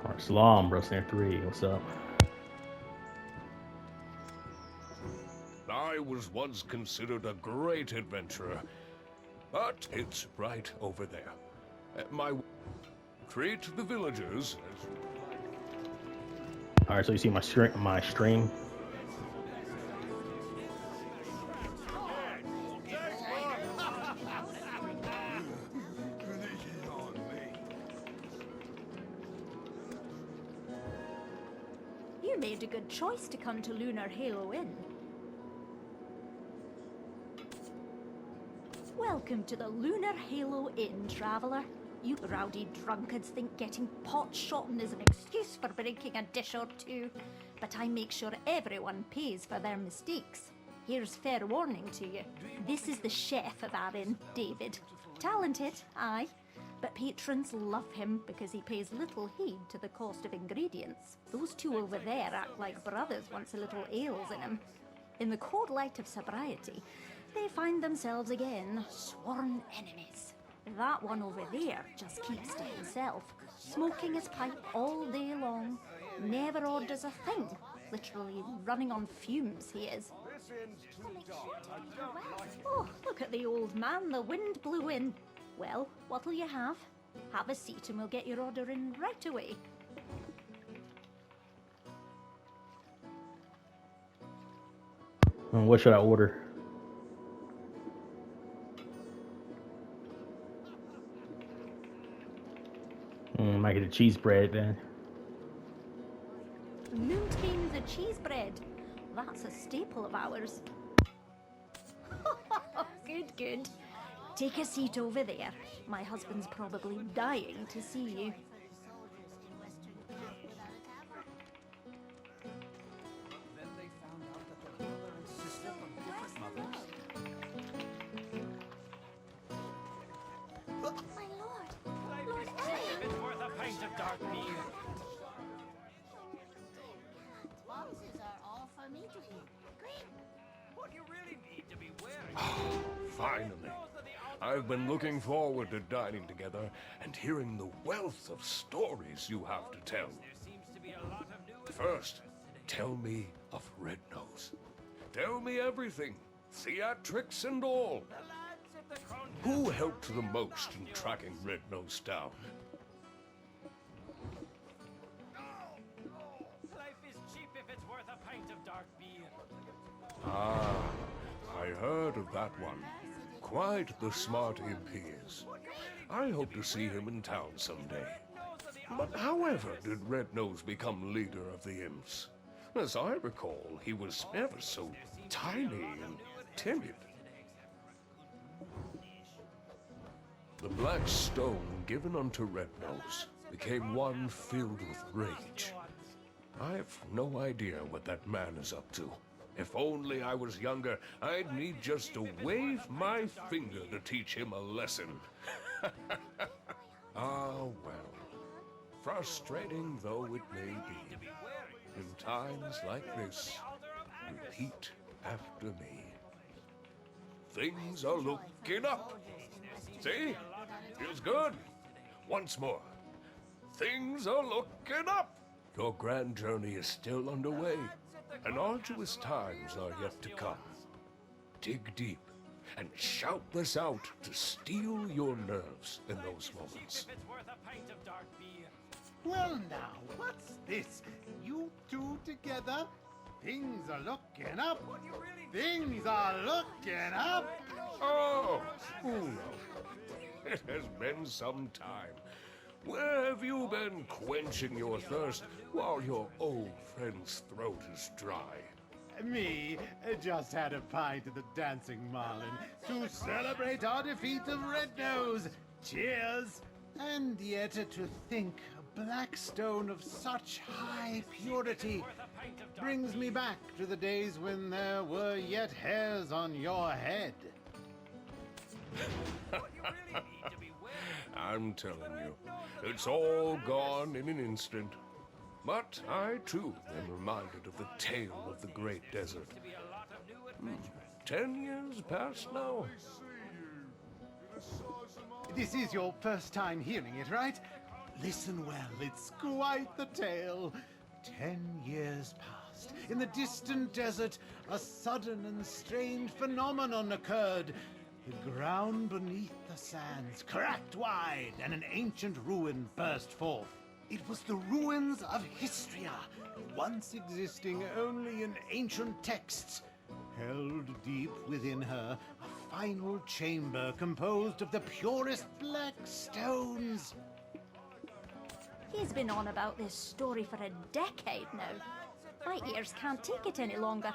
Alright, Salam, bro. Snare 3. What's up? I was once considered a great adventurer, but it's right over there. Treat the villagers as... Alright, so you see my stream. You made a good choice to come to Lunar Halo Inn. Welcome to the Lunar Halo Inn, traveller. You rowdy drunkards think getting pot-shotten is an excuse for breaking a dish or two, but I make sure everyone pays for their mistakes. Here's fair warning to you. This is the chef of our inn, David. Talented, aye, but patrons love him because he pays little heed to the cost of ingredients. Those two over there act like brothers once a little ale's in him. In the cold light of sobriety, they find themselves again sworn enemies. That one over there just keeps to himself, smoking his pipe all day long, never orders a thing, literally running on fumes he is. Oh, look at the old man, the wind blew in. Well, what'll you have? Have a seat and we'll get your order in right away. What should I order? Might get a cheese bread then. Moontains and cheese bread. That's a staple of ours. Good, good. Take a seat over there. My husband's probably dying to see you. Finally. I've been looking forward to dining together and hearing the wealth of stories you have to tell. First, tell me of Red Nose. Tell me everything, theatrics and all. Who helped the most in tracking Red Nose down? Life is cheap if it's worth a pint of dark beer. Ah, I heard of that one. Quite the smart imp he is. I hope to see him in town someday. But however did Red Nose become leader of the imps? As I recall, he was ever so tiny and timid. The black stone given unto Red Nose became one filled with rage. I've no idea what that man is up to. If only I was younger, I'd need just to wave my finger to teach him a lesson. Ah, well. Frustrating though it may be, in times like this, repeat after me. Things are looking up. See? Feels good. Once more. Things are looking up. Your grand journey is still underway, and arduous times are yet to come. Dig deep and shout this out to steel your nerves in those moments. Well now, what's this? You two together? Things are looking up. Things are looking up. Oh, Uno. It has been some time. Where have you been quenching your thirst while your old friend's throat is dry? Me just had a pint of the Dancing Marlin to celebrate our defeat of Red Nose. Cheers! And yet to think a black stone of such high purity brings me back to the days when there were yet hairs on your head. I'm telling you, it's all gone in an instant. But I, too, am reminded of the tale of the great desert. 10 years past now. This is your first time hearing it, right? Listen well, it's quite the tale. 10 years passed. In the distant desert, a sudden and strange phenomenon occurred. The ground beneath the sands cracked wide, and an ancient ruin burst forth. It was the ruins of Histria, once existing only in ancient texts. Held deep within her, a final chamber composed of the purest black stones. He's been on about this story for a decade now. My ears can't take it any longer.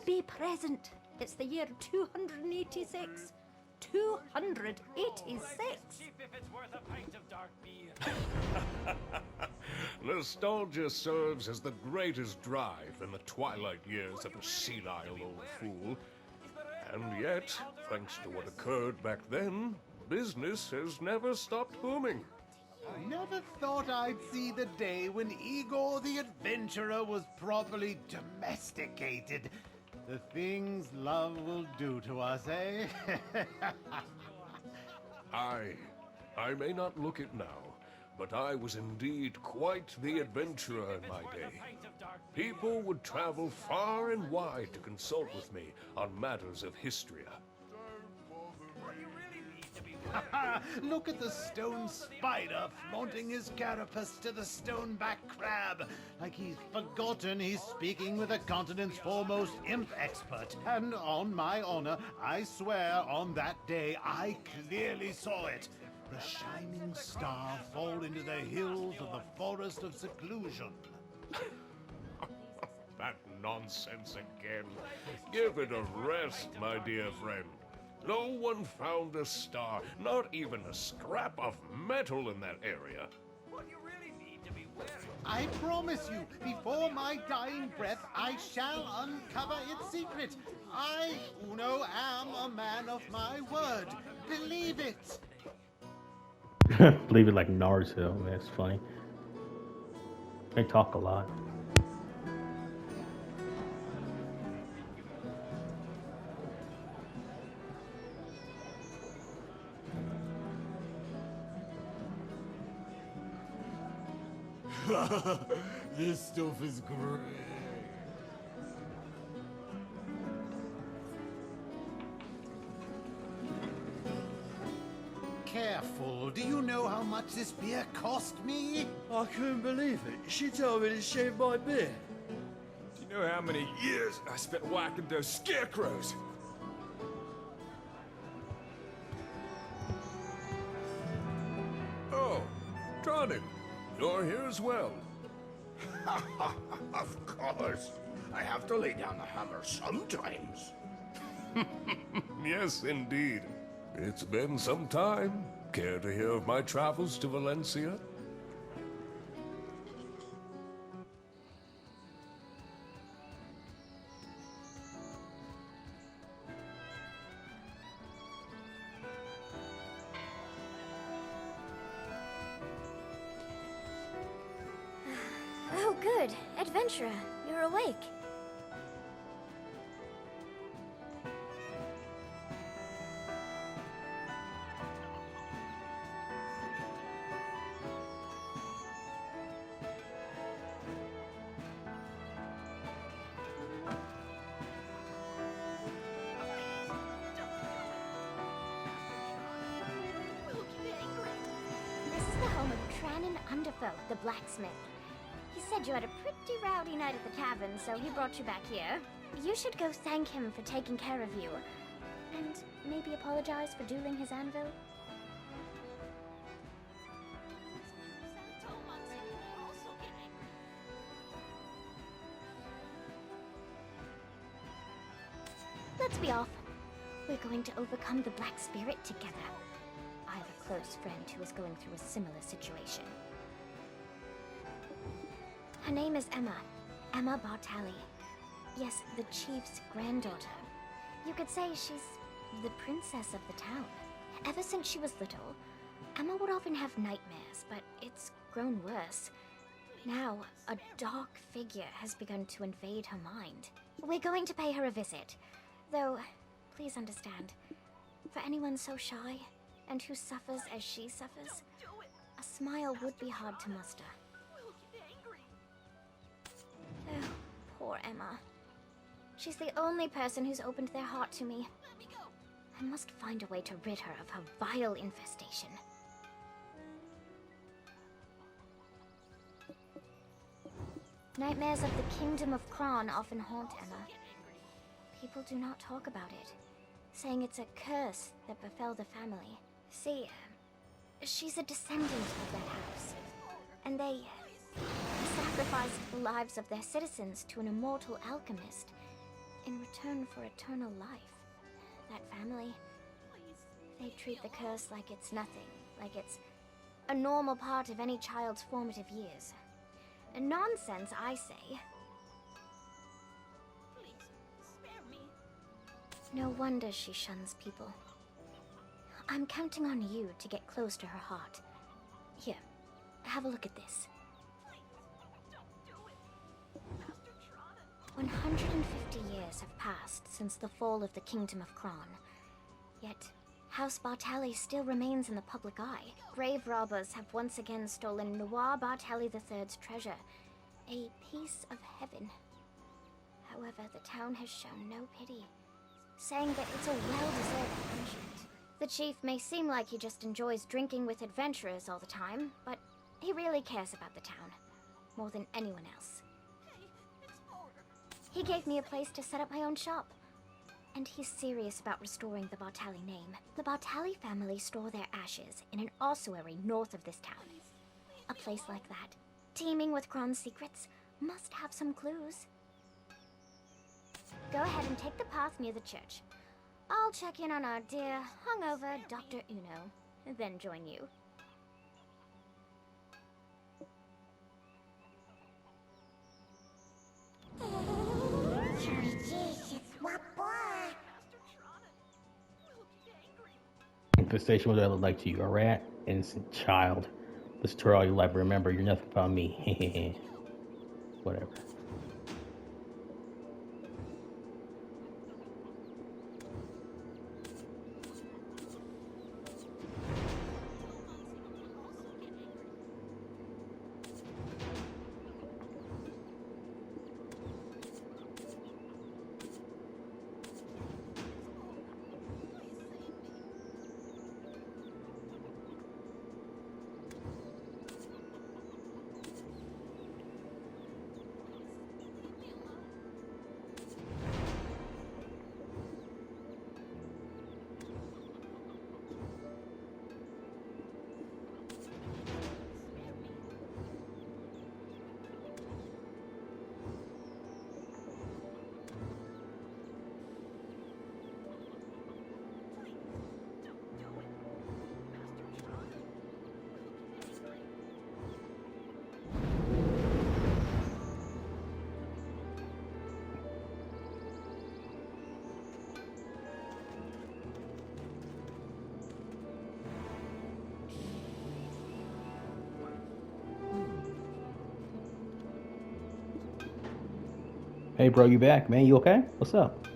Be present. It's the year 286. 286! Cheap if it's worth a pint of dark beer. Nostalgia serves as the greatest drive in the twilight years of a senile old fool. And yet, thanks to what occurred back then, business has never stopped booming. Never thought I'd see the day when Igor the Adventurer was properly domesticated. The things love will do to us, eh? I may not look it now, but I was indeed quite the adventurer in my day. People would travel far and wide to consult with me on matters of Histria. Look at the stone spider flaunting his carapace to the stoneback crab, like he's forgotten he's speaking with the continent's foremost imp expert. And on my honor, I swear on that day I clearly saw it. The shining star fall into the hills of the forest of seclusion. That nonsense again. Give it a rest, my dear friend. No one found a star, not even a scrap of metal in that area. What you really need to be wearing. I promise you, before my dying breath, I shall uncover its secret. I, Uno, am a man of my word. Believe it. Believe it like Naruto. That's funny. They talk a lot. This stuff is great. Careful. Do you know how much this beer cost me? I couldn't believe it. She told me to shave my beard. Do you know how many years I spent whacking those scarecrows? Oh, Tronin, you're here as well. Of course. I have to lay down the hammer sometimes. Yes, indeed. It's been some time. Care to hear of my travels to Valencia? Oh, good. Adventurer, you're awake. This is the home of Tranin Underfoe, the blacksmith. He said you had a pretty rowdy night at the tavern, so he brought you back here. You should go thank him for taking care of you. And maybe apologize for dueling his anvil. Let's be off. We're going to overcome the Black Spirit together. I have a close friend who is going through a similar situation. Her name is Emma. Emma Bartali. Yes, the chief's granddaughter. You could say she's the princess of the town. Ever since she was little, Emma would often have nightmares, but it's grown worse. Now, a dark figure has begun to invade her mind. We're going to pay her a visit. Though, please understand, for anyone so shy, and who suffers as she suffers, a smile would be hard to muster. Oh, poor Emma. She's the only person who's opened their heart to me. I must find a way to rid her of her vile infestation. Nightmares of the Kingdom of Kron often haunt Emma. People do not talk about it, saying it's a curse that befell the family. See, she's a descendant of that house, and they sacrificed the lives of their citizens to an immortal alchemist in return for eternal life. That family, they treat the curse like it's nothing, like it's a normal part of any child's formative years. Nonsense, I say. Please, spare me. No wonder she shuns people. I'm counting on you to get close to her heart. Here, have a look at this. Please, don't do it. Master Trotta. 150 years have passed since the fall of the Kingdom of Kron. Yet, House Bartali still remains in the public eye. Grave robbers have once again stolen Noir Bartali III's treasure, a piece of heaven. However, the town has shown no pity, saying that it's a well-deserved punishment. The chief may seem like he just enjoys drinking with adventurers all the time, but he really cares about the town, more than anyone else. Hey, it's order. He gave me a place to set up my own shop. And he's serious about restoring the Bartali name. The Bartali family store their ashes in an ossuary north of this town. A place like that, teeming with Kron's secrets, must have some clues. Go ahead and take the path near the church. I'll check in on our dear, hungover Dr. Uno, then join you. Infestation, what do I look like to you? A rat? Innocent child. Listen to all your life. Remember, you're nothing but me. Whatever. Hey, bro, you back, man? You okay? What's up?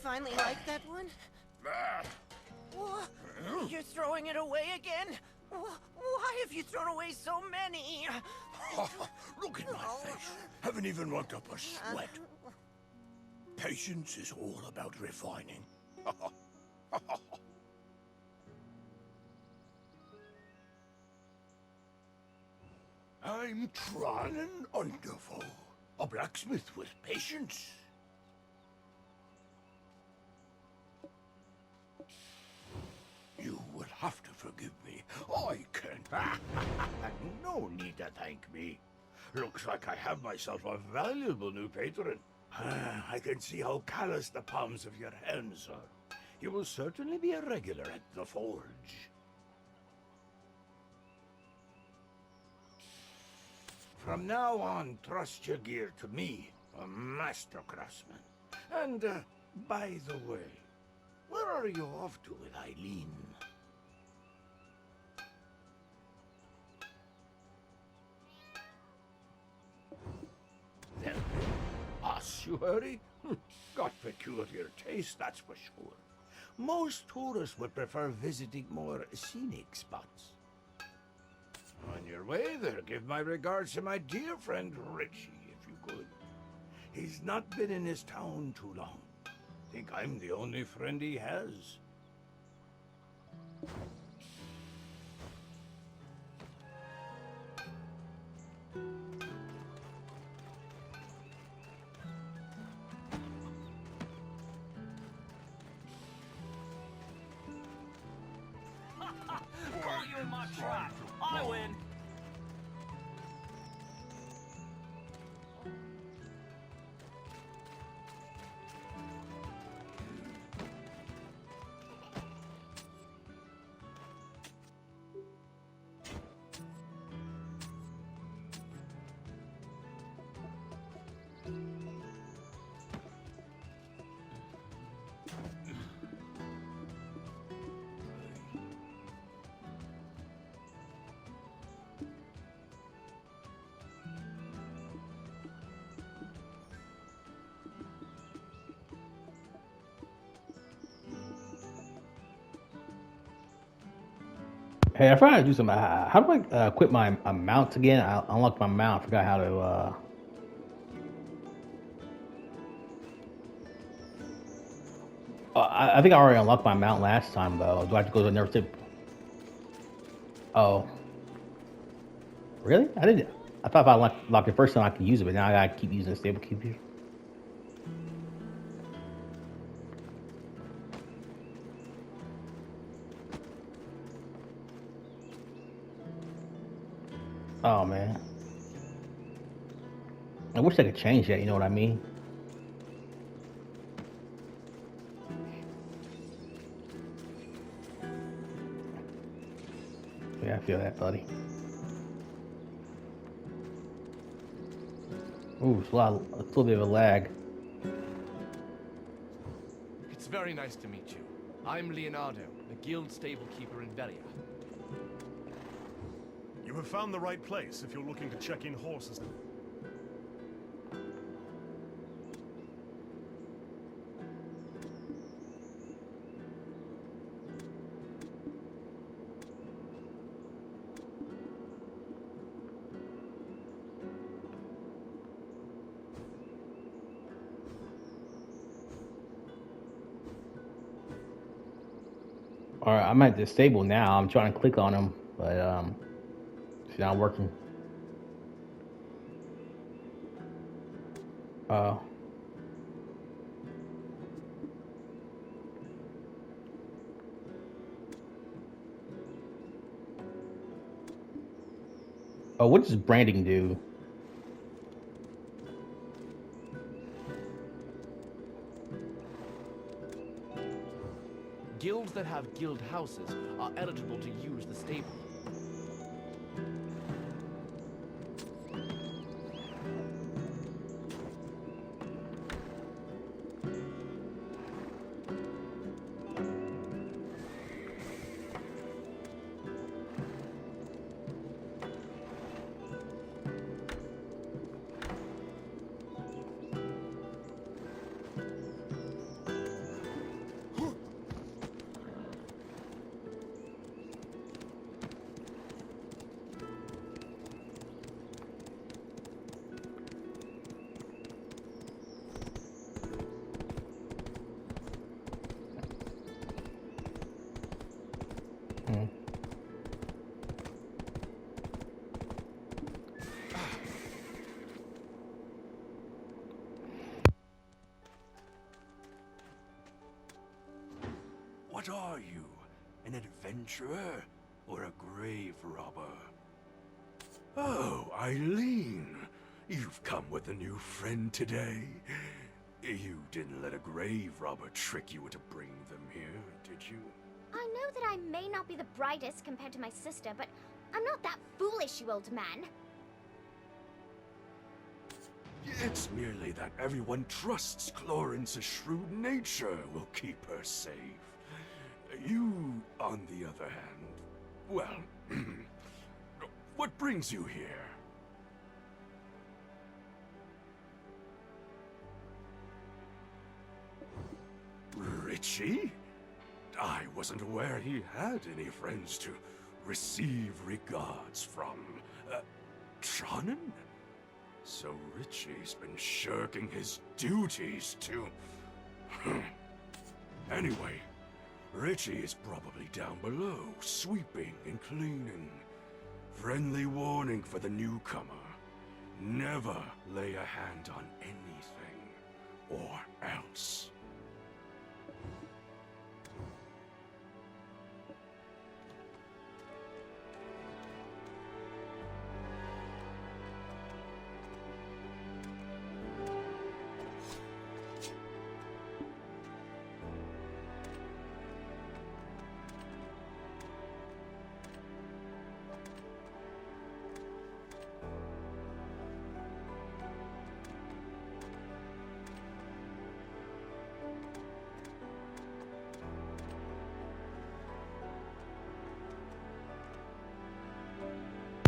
finally like that one? What? You're throwing it away again? Why have you thrown away so many? Look at my face. Haven't even worked up a sweat. Patience is all about refining. I'm Tranen Underfoe, a blacksmith with patience. You will have to forgive me. I can't. No need to thank me. Looks like I have myself a valuable new patron. I can see how callous the palms of your hands are. You will certainly be a regular at the forge. From now on, trust your gear to me, a master craftsman. And, by the way, where are you off to with Eileen? Then, ossuary? Got peculiar taste, that's for sure. Most tourists would prefer visiting more scenic spots. On your way there, give my regards to my dear friend Richie, if you could. He's not been in his town too long. Think I'm the only friend he has. Call you in my trap. I win. Hey, I forgot how to do some. How do I quit my mount again? I unlocked my mount. I forgot how to. I think I already unlocked my mount last time, though. Do I have to go to another tip? Oh. Really? I didn't. I thought if I locked it first time I could use it, but now I gotta keep using the stable keeper. Oh man. I wish I could change that, you know what I mean? Yeah, I feel that, buddy. Ooh, it's a little bit of a lag. It's very nice to meet you. I'm Leonardo, the guild stable keeper in Velia. You have found the right place if you're looking to check in horses. Alright, I'm at the stable now. I'm trying to click on them, but it's not working. Oh. Oh, what does branding do? Guilds that have guild houses are eligible to use the stable. What are you? An adventurer or a grave robber? Oh, Eileen. You've come with a new friend today. You didn't let a grave robber trick you into bringing them here, did you? I know that I may not be the brightest compared to my sister, but I'm not that foolish, you old man. It's merely that everyone trusts Clorin's shrewd nature will keep her safe. You, on the other hand, well, what brings you here? Richie? I wasn't aware he had any friends to receive regards from. Tronnen? So Richie's been shirking his duties to... Anyway, Richie is probably down below, sweeping and cleaning. Friendly warning for the newcomer. Never lay a hand on anything, or else.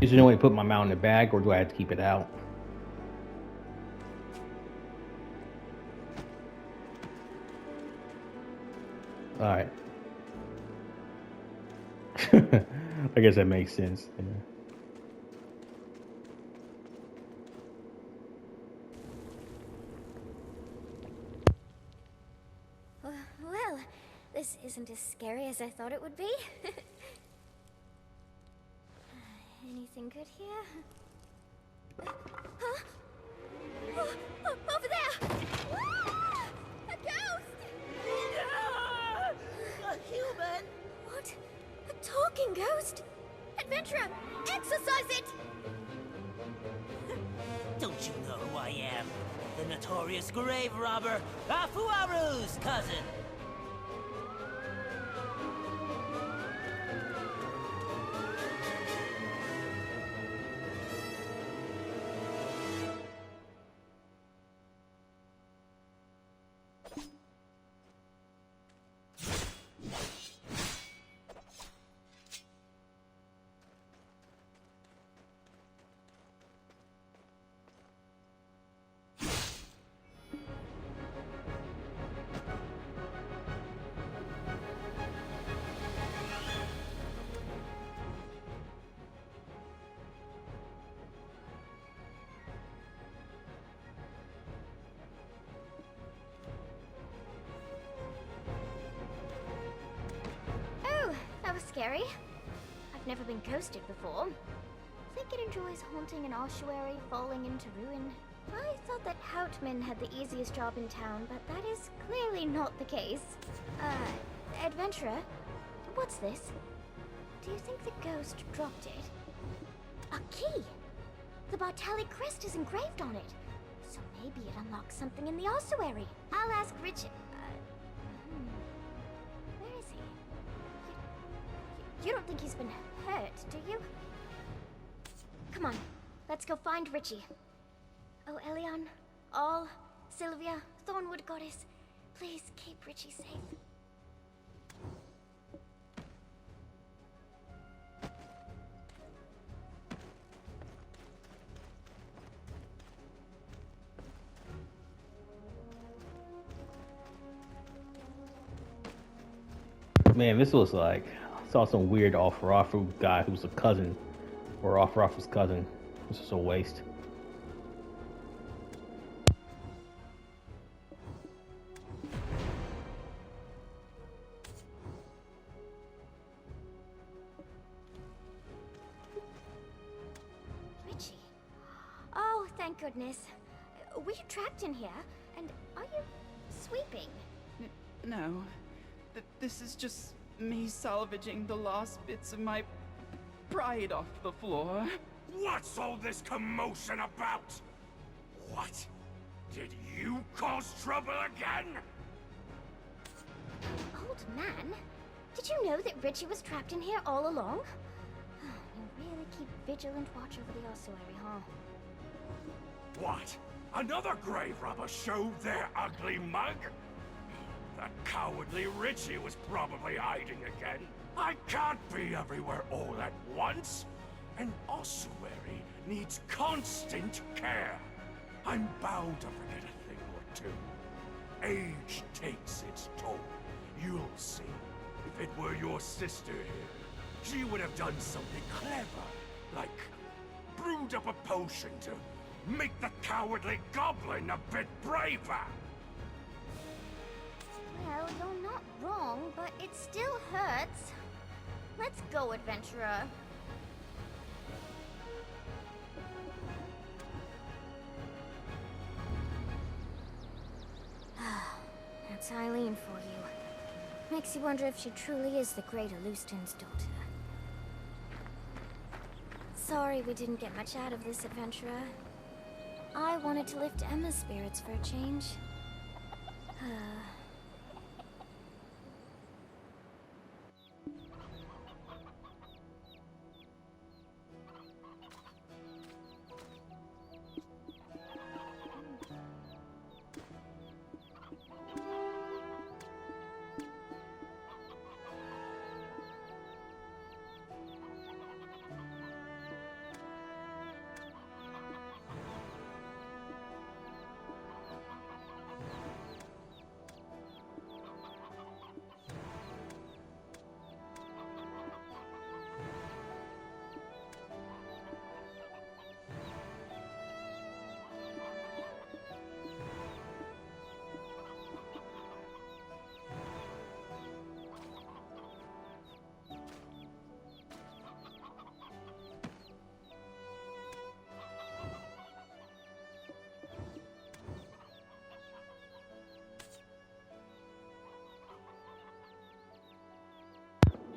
Is there no way to put my mount in the bag, or do I have to keep it out? Alright. I guess that makes sense. Yeah. Well, this isn't as scary as I thought it would be. Anything good here? Huh? Over there! A ghost! A human? What? A talking ghost? Adventurer, exorcise it! Don't you know who I am? The notorious grave robber, Afuaru's cousin. Scary. I've never been ghosted before. Think it enjoys haunting an ossuary falling into ruin. I thought that Houtman had the easiest job in town, but that is clearly not the case. Adventurer, what's this? Do you think the ghost dropped it? A key! The Bartali crest is engraved on it. So maybe it unlocks something in the ossuary. I'll ask Richard. Where is he? You don't think he's been hurt, do you? Come on, let's go find Richie. Oh, Elion, All, Sylvia, Thornwood Goddess, please keep Richie safe. Man, this was like, I saw some weird Off-Rafu guy who's a cousin, or Off-Rafu's cousin. This is a waste. Richie. Oh, thank goodness. Were you trapped in here? And are you sweeping? No. that this is just me salvaging the last bits of my pride off the floor. What's all this commotion about? What? Did you cause trouble again? Old man, did you know that Richie was trapped in here all along? You really keep vigilant watch over the ossuary, huh? What? Another grave robber showed their ugly mug? That cowardly Richie was probably hiding again. I can't be everywhere all at once. An ossuary needs constant care. I'm bound to forget a thing or two. Age takes its toll. You'll see. If it were your sister here, she would have done something clever, like brewed up a potion to make the cowardly goblin a bit braver. Well, you're not wrong, but it still hurts. Let's go, adventurer. That's Eileen for you. Makes you wonder if she truly is the great Alustin's daughter. Sorry we didn't get much out of this, adventurer. I wanted to lift Emma's spirits for a change.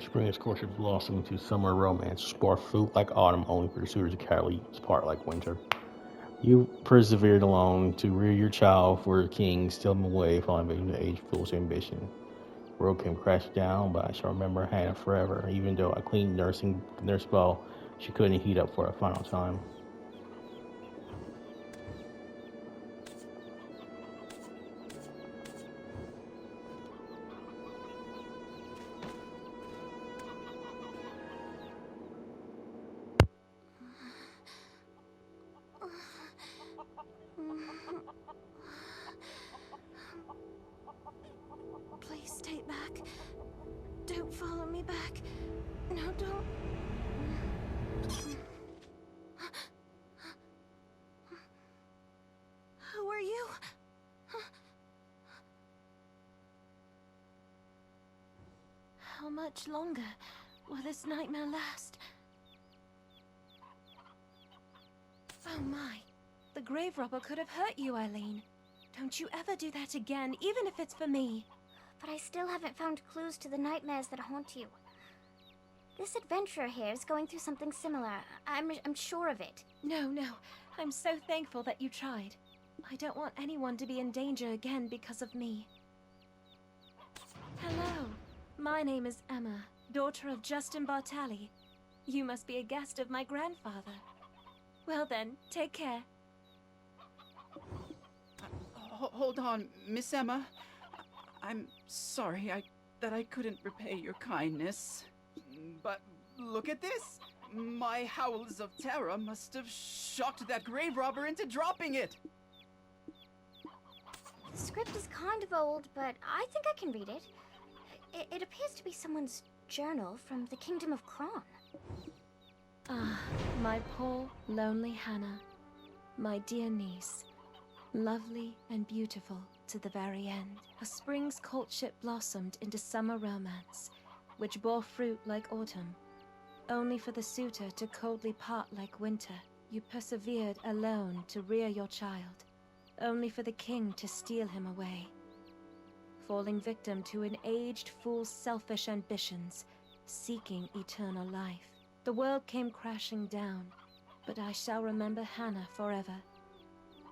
Spring is courtship blossom into summer romance, spark fruit like autumn, only for the suitors to carry part like winter. You persevered alone to rear your child for a king, still in the way, falling victim to age fool's ambition. World came crashing down, but I shall remember Hannah forever, even though a clean nurse spell she couldn't heat up for a final time. Please stay back. Don't follow me back. No, don't. Who are you? How much longer will this nightmare last? Oh my. The grave robber could have hurt you, Eileen. Don't you ever do that again, even if it's for me. But I still haven't found clues to the nightmares that haunt you. This adventurer here is going through something similar. I'm sure of it. No. I'm so thankful that you tried. I don't want anyone to be in danger again because of me. Hello. My name is Emma, daughter of Justin Bartali. You must be a guest of my grandfather. Well then, take care. Hold on, Miss Emma. I'm sorry that I couldn't repay your kindness. But look at this. My howls of terror must have shocked that grave robber into dropping it. The script is kind of old, but I think I can read it. It appears to be someone's journal from the Kingdom of Kron. Ah, my poor, lonely Hannah. My dear niece. Lovely and beautiful to the very end. A spring's courtship blossomed into summer romance, which bore fruit like autumn. Only for the suitor to coldly part like winter. You persevered alone to rear your child. Only for the king to steal him away. falling victim to an aged fool's selfish ambitions, seeking eternal life. The world came crashing down, but I shall remember Hannah forever,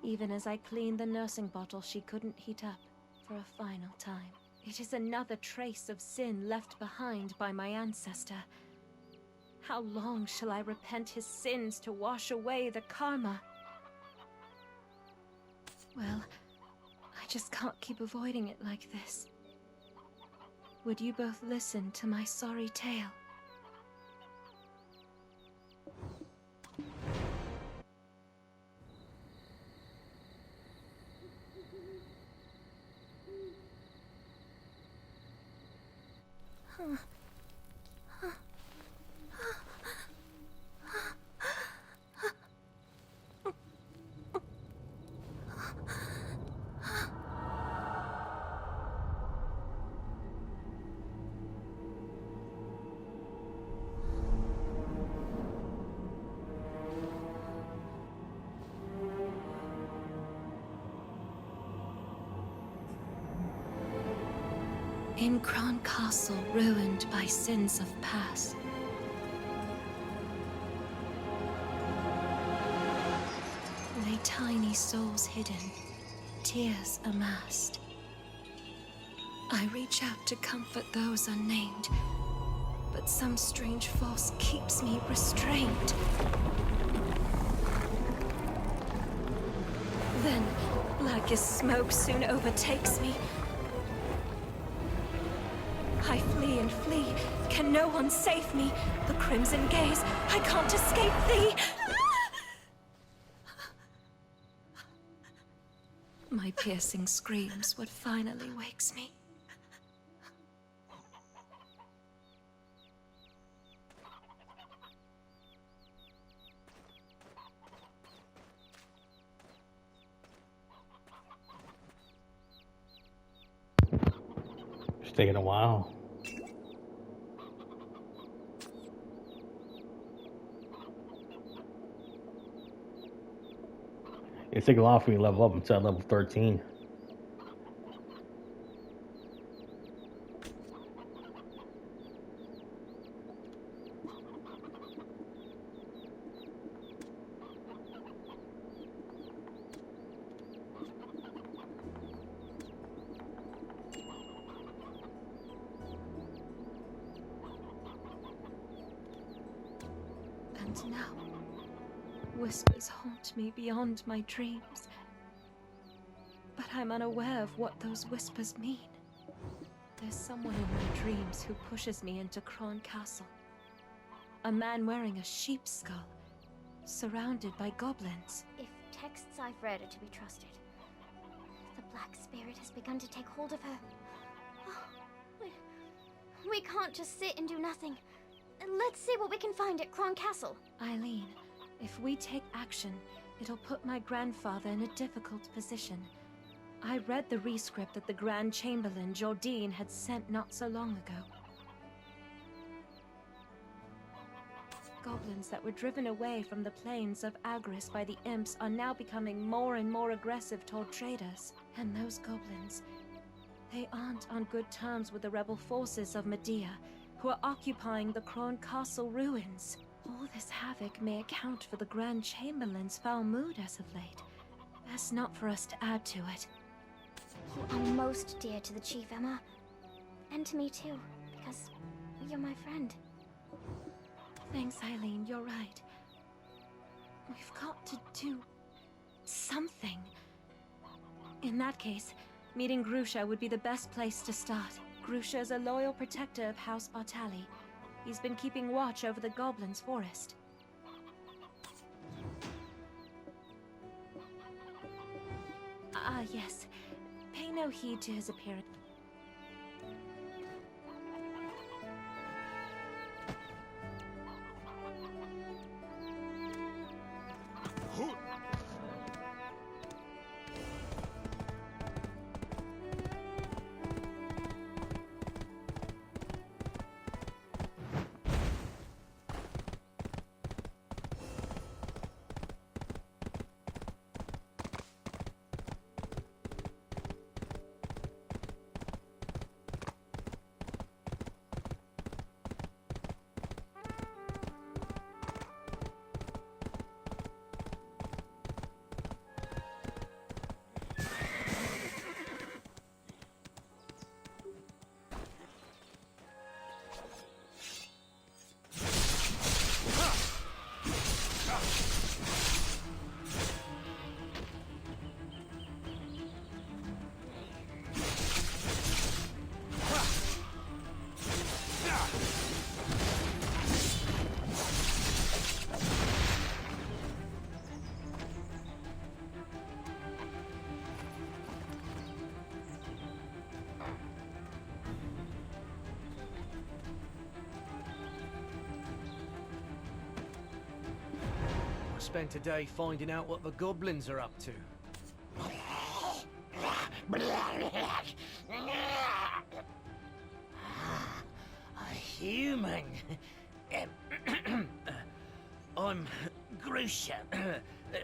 even as I cleaned the nursing bottle she couldn't heat up for a final time. It is another trace of sin left behind by my ancestor. How long shall I repent his sins to wash away the karma? Well, I just can't keep avoiding it like this. Would you both listen to my sorry tale? In Kron Castle, ruined by sins of past, lay tiny souls hidden, tears amassed. I reach out to comfort those unnamed, but some strange force keeps me restrained. Then, black as smoke soon overtakes me. I flee and flee. Can no one save me? The crimson gaze. I can't escape thee. My piercing screams what finally wakes me. It's taking a while. It's taking a while for me to level up until level 13. And now, whispers haunt me beyond my dreams. But I'm unaware of what those whispers mean. There's someone in my dreams who pushes me into Kron Castle. A man wearing a sheep's skull, surrounded by goblins. If texts I've read are to be trusted, the Black Spirit has begun to take hold of her. Oh, we can't just sit and do nothing. Let's see what we can find at Kron Castle. Eileen, if we take action, it'll put my grandfather in a difficult position. I read the rescript that the Grand Chamberlain, Jordine, had sent not so long ago. Goblins that were driven away from the plains of Agris by the imps are now becoming more and more aggressive toward traders. And those goblins, they aren't on good terms with the rebel forces of Medea, who are occupying the Kron Castle ruins. All this havoc may account for the Grand Chamberlain's foul mood as of late. Best not for us to add to it. You are most dear to the Chief, Emma. And to me too, because you're my friend. Thanks, Eileen, you're right. We've got to do something. In that case, meeting Grusha would be the best place to start. Grusha is a loyal protector of House Bartali. He's been keeping watch over the Goblins' forest. Ah, yes. Pay no heed to his appearance. spent a day finding out what the goblins are up to. A human. I'm Grusha,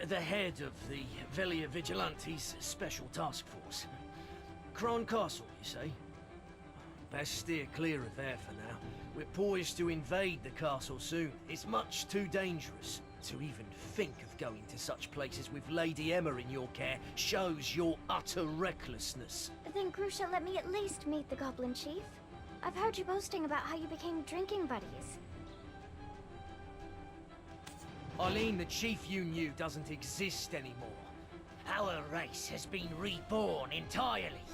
the head of the Velia Vigilantes Special Task Force. Kron Castle, you say? Best steer clear of there for now. We're poised to invade the castle soon. It's much too dangerous. To even think of going to such places with Lady Emma in your care shows your utter recklessness. Then Grusha, let me at least meet the Goblin Chief. I've heard you boasting about how you became drinking buddies. Eileen, the chief you knew doesn't exist anymore. Our race has been reborn entirely.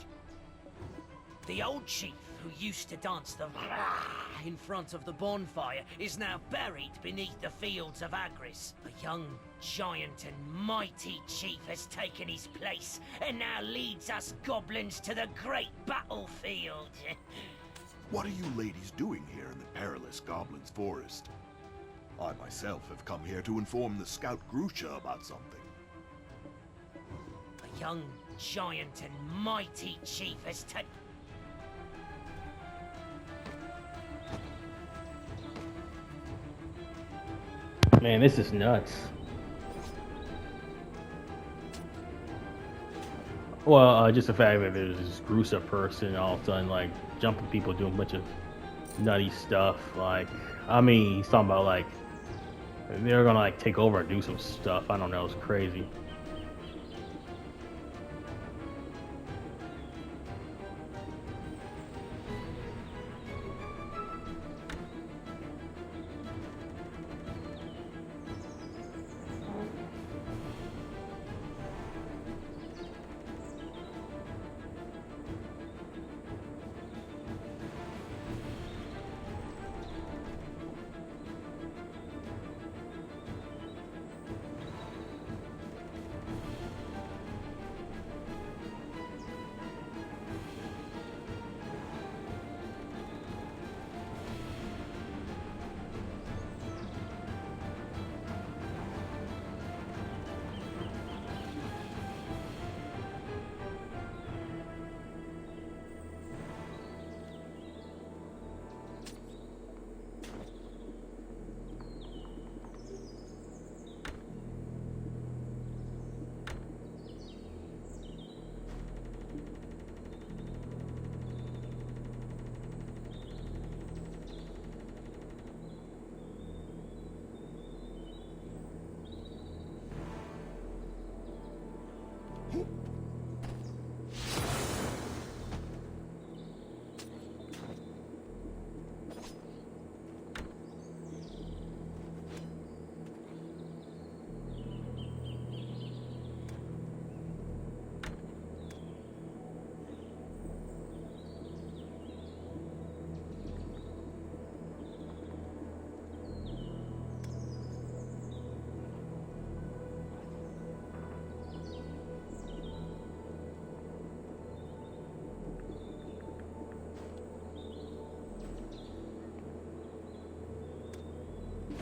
The old chief who used to dance the In front of the bonfire is now buried beneath the fields of Agris. A young, giant and mighty chief has taken his place and now leads us goblins to the great battlefield. What are you ladies doing here in the perilous Goblin's Forest? I myself have come here to inform the scout Grusha about something. A young, giant and mighty chief has taken... Man, this is nuts. Well, just the fact that there's this gruesome person all of a sudden, like, jumping people, doing a bunch of nutty stuff. Like, I mean, he's talking about, like, they're gonna, like, take over and do some stuff. I don't know, it's crazy.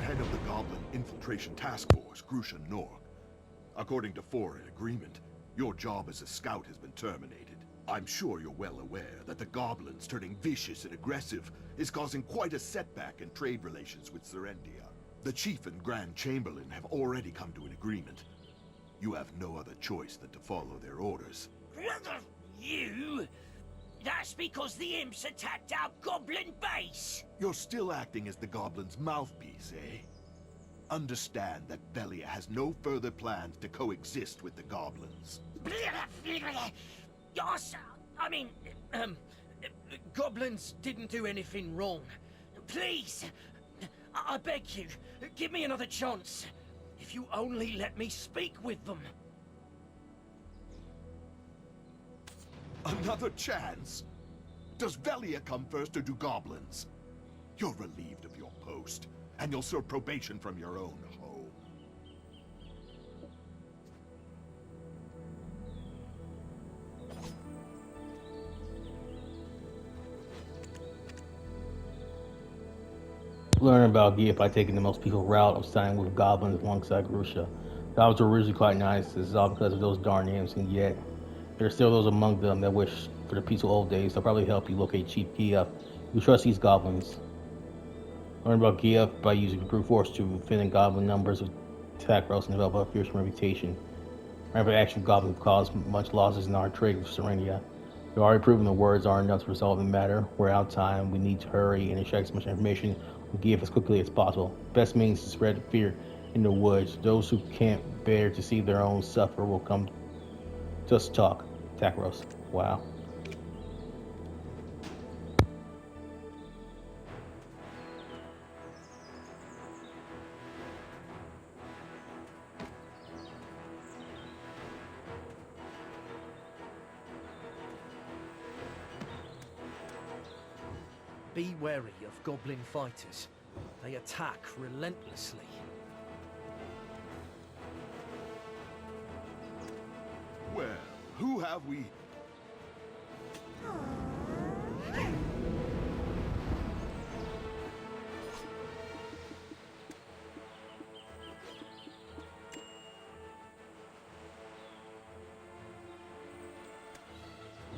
Head of the Goblin Infiltration Task Force, Grusha Nork. According to foreign agreement, your job as a scout has been terminated. I'm sure you're well aware that the Goblins turning vicious and aggressive is causing quite a setback in trade relations with Serendia. The Chief and Grand Chamberlain have already come to an agreement. You have no other choice than to follow their orders. You? That's because the imps attacked our goblin base! You're still acting as the Goblin's mouthpiece, eh? Understand that Velia has no further plans to coexist with the Goblins. Yes, I mean, Goblins didn't do anything wrong. please! I beg you, give me another chance. If you only let me speak with them. Another chance? Does Velia come first or do Goblins? You're relieved of your post, and you'll serve probation from your own home. Learn about Gia by taking the most peaceful route of siding with goblins alongside Grusha. Goblins were originally quite nice, this is all because of those darn names, and yet there are still those among them that wish for the peaceful old days. They'll probably help you locate Chief Gia. You trust these goblins. Learn about Gia by using brute force to fit in goblin numbers with attack rolls and develop a fearsome reputation. Rampant action goblins cause much losses in our trade with Serenia. We've already proven the words aren't enough to resolve the matter. We're out of time. We need to hurry and extract as much information and give as quickly as possible. Best means to spread fear in the woods. Those who can't bear to see their own suffer will come to us to talk. Takros. Wow. Be wary of goblin fighters. They attack relentlessly. Well, who have we?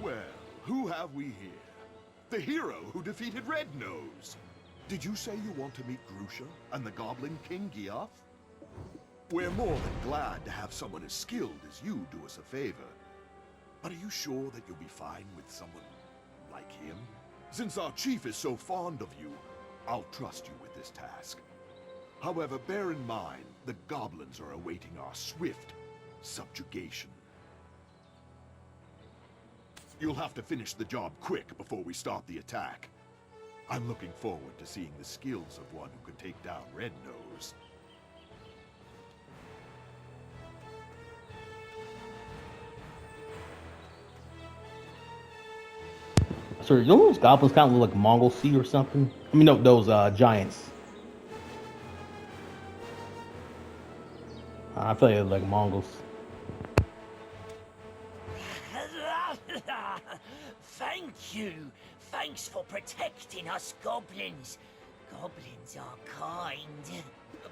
Well, who have we here? The hero who defeated Red Nose! Did you say you want to meet Grusha and the Goblin King Giaf? We're more than glad to have someone as skilled as you do us a favor. But are you sure that you'll be fine with someone like him? Since our chief is so fond of you, I'll trust you with this task. However, bear in mind, the goblins are awaiting our swift subjugation. You'll have to finish the job quick before we start the attack. I'm looking forward to seeing the skills of one who can take down Red Nose. So, don't those goblins kind of look like Mongol sea or something? I mean, no, those giants. I feel like they're like Mongols. Thank you. Thanks for protecting us goblins. Goblins are kind.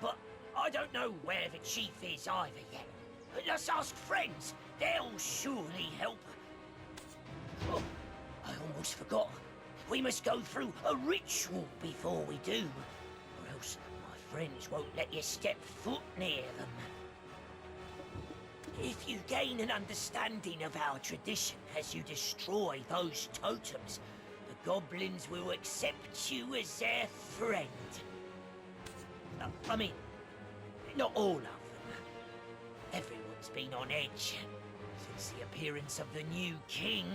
But I don't know where the chief is either yet. Let's ask friends. They'll surely help. Oh, I almost forgot. We must go through a ritual before we do. Or else my friends won't let you step foot near them. If you gain an understanding of our tradition as you destroy those totems, the goblins will accept you as their friend. I mean, not all of them. Everyone's been on edge since the appearance of the new king.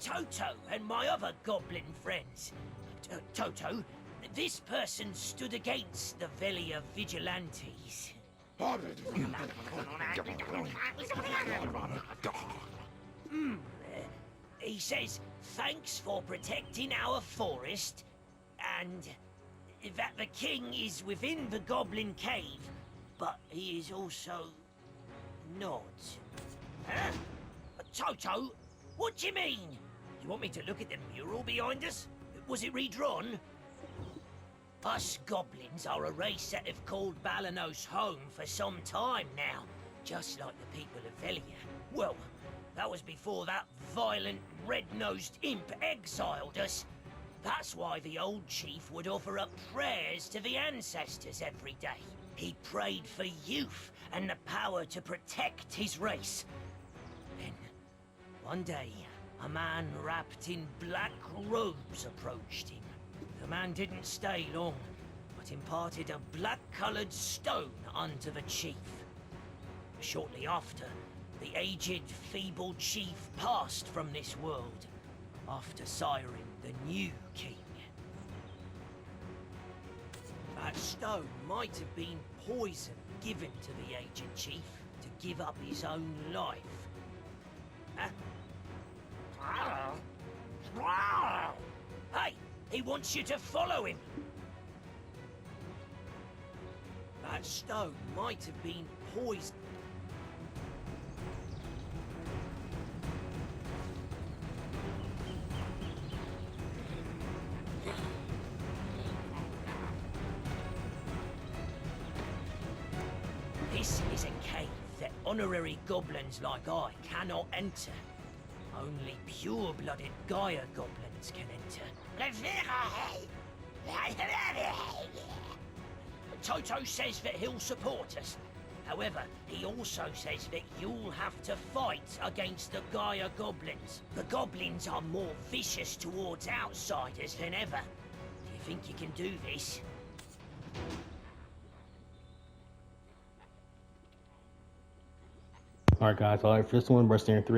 Toto and my other goblin friends. Toto, this person stood against the Velia vigilantes. He says thanks for protecting our forest, and that the king is within the goblin cave, but he is also not. Huh? Toto, what do you mean? You want me to look at the mural behind us? Was it redrawn? Us goblins are a race that have called Balanos home for some time now, just like the people of Velia. Well, that was before that violent, red-nosed imp exiled us. That's why the old chief would offer up prayers to the ancestors every day. He prayed for youth and the power to protect his race. Then, one day, a man wrapped in black robes approached him. The man didn't stay long, but imparted a black-colored stone unto the chief. Shortly after, the aged, feeble chief passed from this world, after siring the new king. That stone might have been poison given to the aged chief to give up his own life. Hey, he wants you to follow him. That stone might have been poison. This is a cave that honorary goblins like I cannot enter. Only pure-blooded Gaia goblins can enter. Toto says that he'll support us. However, he also says that you'll have to fight against the Gaia goblins. The goblins are more vicious towards outsiders than ever. Do you think you can do this? Alright guys, alright, for this one, we're staying 3.